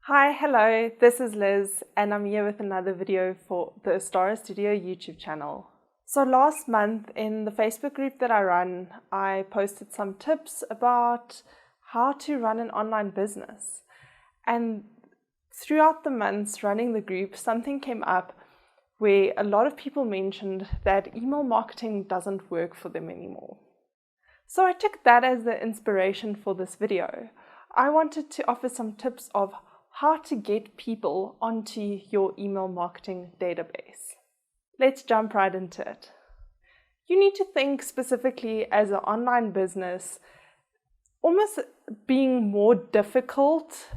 Hi, hello, this is Liz and I'm here with another video for the Ostara Studio YouTube channel. So last month in the Facebook group that I run, I posted some tips about how to run an online business. And throughout the months running the group, something came up where a lot of people mentioned that email marketing doesn't work for them anymore. So I took that as the inspiration for this video. I wanted to offer some tips of how to get people onto your email marketing database. Let's jump right into it. You need to think specifically as an online business, almost being more difficult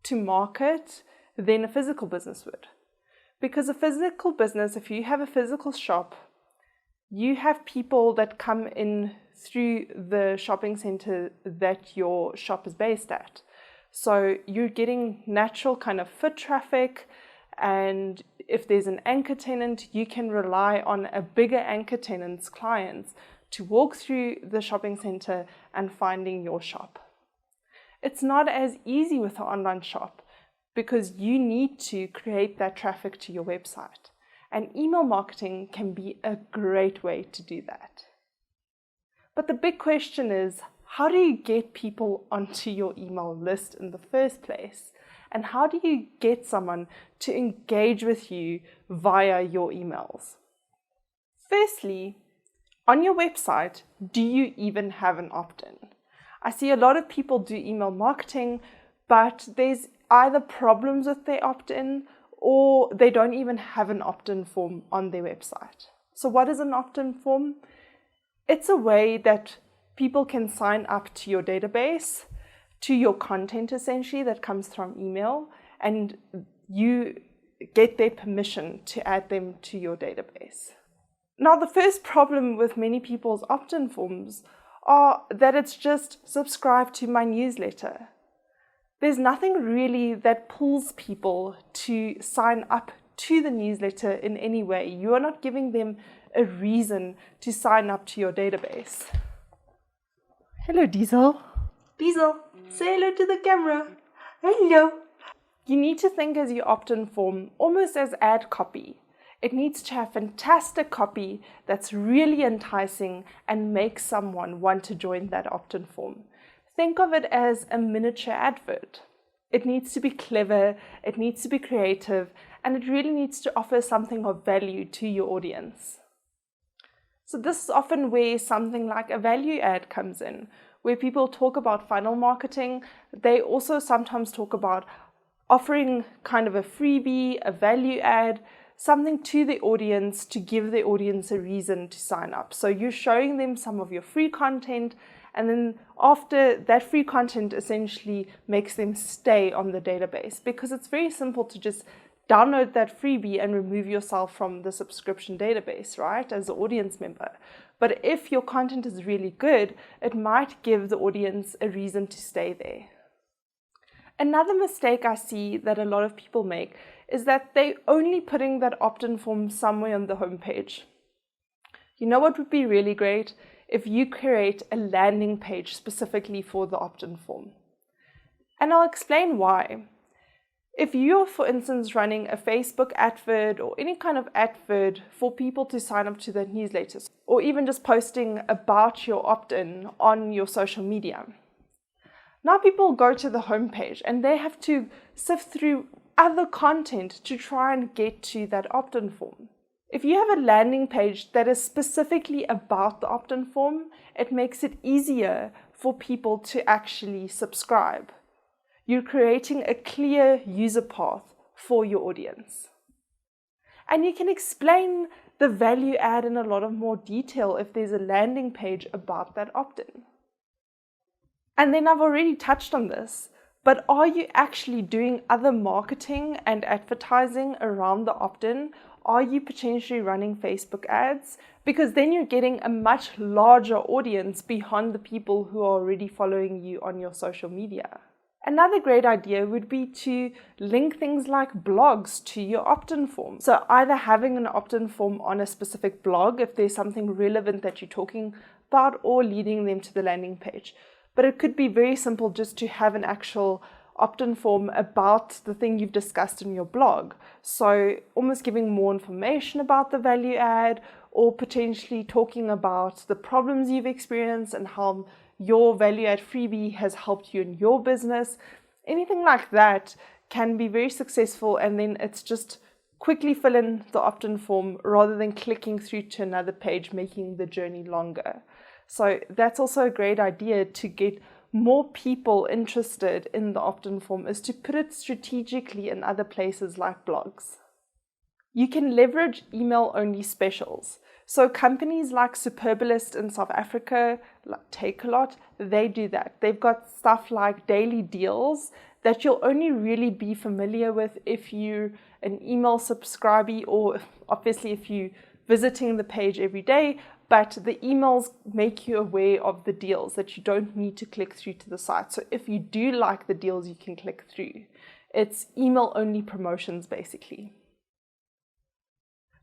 to market than a physical business would. Because a physical business, if you have a physical shop, you have people that come in through the shopping center that your shop is based at. So you're getting natural kind of foot traffic, and if there's an anchor tenant, you can rely on a bigger anchor tenant's clients to walk through the shopping center and finding your shop. It's not as easy with an online shop because you need to create that traffic to your website. And email marketing can be a great way to do that. But the big question is, how do you get people onto your email list in the first place? And how do you get someone to engage with you via your emails? Firstly, on your website, do you even have an opt-in? I see a lot of people do email marketing, but there's either problems with their opt-in or they don't even have an opt-in form on their website. So what is an opt-in form? It's a way that people can sign up to your database, to your content essentially that comes from email, and you get their permission to add them to your database. Now, the first problem with many people's opt-in forms are that it's just subscribe to my newsletter. There's nothing really that pulls people to sign up to the newsletter in any way. You are not giving them a reason to sign up to your database. Hello, Diesel. Diesel, say hello to the camera. Hello. You need to think as your opt-in form almost as ad copy. It needs to have fantastic copy that's really enticing and makes someone want to join that opt-in form. Think of it as a miniature advert. It needs to be clever, it needs to be creative, and it really needs to offer something of value to your audience. So this is often where something like a value ad comes in, where people talk about funnel marketing. They also sometimes talk about offering kind of a freebie, a value ad, something to the audience to give the audience a reason to sign up. So you're showing them some of your free content, and then after that free content essentially makes them stay on the database, because it's very simple to just download that freebie and remove yourself from the subscription database, right, as an audience member. But if your content is really good, it might give the audience a reason to stay there. Another mistake I see that a lot of people make is that they're only putting that opt-in form somewhere on the homepage. You know what would be really great? If you create a landing page specifically for the opt-in form. And I'll explain why. If you're, for instance, running a Facebook advert or any kind of advert for people to sign up to their newsletters, or even just posting about your opt-in on your social media, now people go to the homepage and they have to sift through other content to try and get to that opt-in form. If you have a landing page that is specifically about the opt-in form, it makes it easier for people to actually subscribe. You're creating a clear user path for your audience. And you can explain the value add in a lot of more detail if there's a landing page about that opt-in. And then I've already touched on this, but are you actually doing other marketing and advertising around the opt-in? Are you potentially running Facebook ads? Because then you're getting a much larger audience beyond the people who are already following you on your social media. Another great idea would be to link things like blogs to your opt-in form. So either having an opt-in form on a specific blog if there's something relevant that you're talking about, or leading them to the landing page. But it could be very simple just to have an actual opt-in form about the thing you've discussed in your blog. So almost giving more information about the value add, or potentially talking about the problems you've experienced and how your value add freebie has helped you in your business. Anything like that can be very successful, and then it's just quickly fill in the opt-in form rather than clicking through to another page, making the journey longer. So that's also a great idea to get more people interested in the opt-in form, is to put it strategically in other places like blogs. You can leverage email-only specials. So companies like Superbalist in South Africa, like Takealot, they do that. They've got stuff like daily deals that you'll only really be familiar with if you're an email subscribee, or obviously if you're visiting the page every day, but the emails make you aware of the deals that you don't need to click through to the site. So if you do like the deals, you can click through. It's email-only promotions, basically.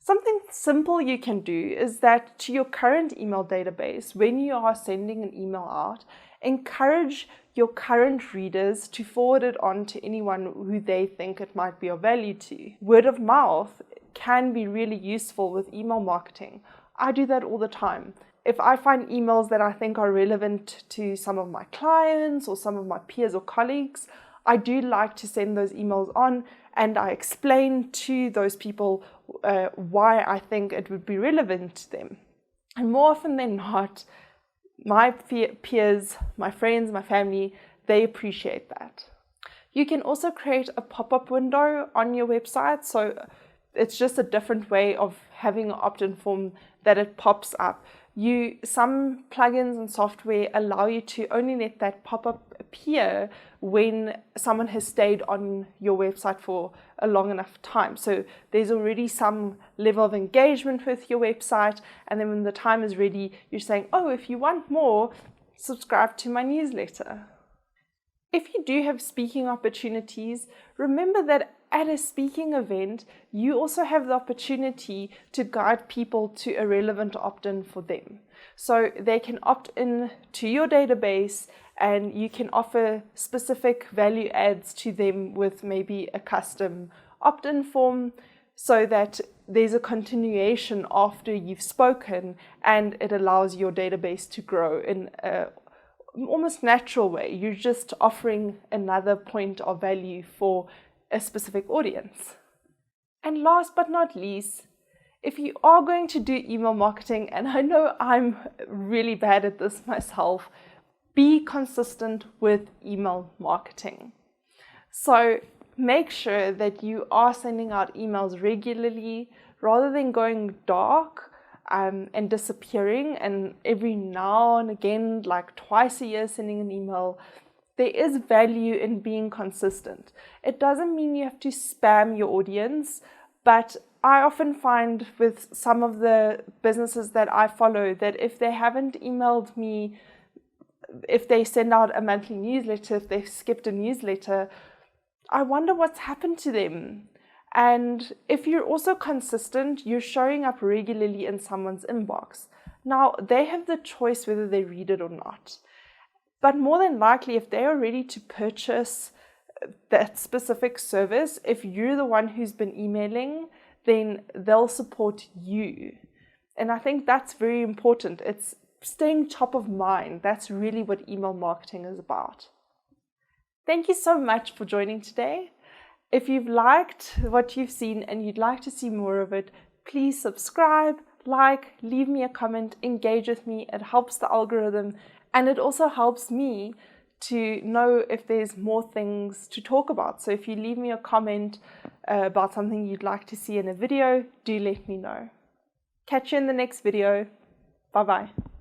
Something simple you can do is that to your current email database, when you are sending an email out, encourage your current readers to forward it on to anyone who they think it might be of value to. Word of mouth can be really useful with email marketing. I do that all the time. If I find emails that I think are relevant to some of my clients or some of my peers or colleagues, I do like to send those emails on, and I explain to those people why I think it would be relevant to them. And more often than not, my peers, my friends, my family, they appreciate that. You can also create a pop-up window on your website. So it's just a different way of having an opt-in form that it pops up. Some plugins and software allow you to only let that pop-up appear when someone has stayed on your website for a long enough time. So there's already some level of engagement with your website, and then when the time is ready, you're saying, oh, if you want more, subscribe to my newsletter. If you do have speaking opportunities, remember that at a speaking event, you also have the opportunity to guide people to a relevant opt-in for them. So they can opt in to your database, and you can offer specific value adds to them with maybe a custom opt-in form, so that there's a continuation after you've spoken, and it allows your database to grow in a almost natural way. You're just offering another point of value for a specific audience. And last but not least, if you are going to do email marketing, and I know I'm really bad at this myself, be consistent with email marketing. So make sure that you are sending out emails regularly rather than going dark and disappearing, and every now and again, like twice a year, sending an email. There is value in being consistent. It doesn't mean you have to spam your audience, but I often find with some of the businesses that I follow that if they haven't emailed me, if they send out a monthly newsletter, if they've skipped a newsletter, I wonder what's happened to them. And if you're also consistent, you're showing up regularly in someone's inbox. Now, they have the choice whether they read it or not. But more than likely, if they are ready to purchase that specific service, if you're the one who's been emailing, then they'll support you. And I think that's very important. It's staying top of mind. That's really what email marketing is about. Thank you so much for joining today. If you've liked what you've seen and you'd like to see more of it, please subscribe, like, leave me a comment, engage with me. It helps the algorithm, and it also helps me to know if there's more things to talk about. So if you leave me a comment about something you'd like to see in a video, do let me know. Catch you in the next video. Bye-bye.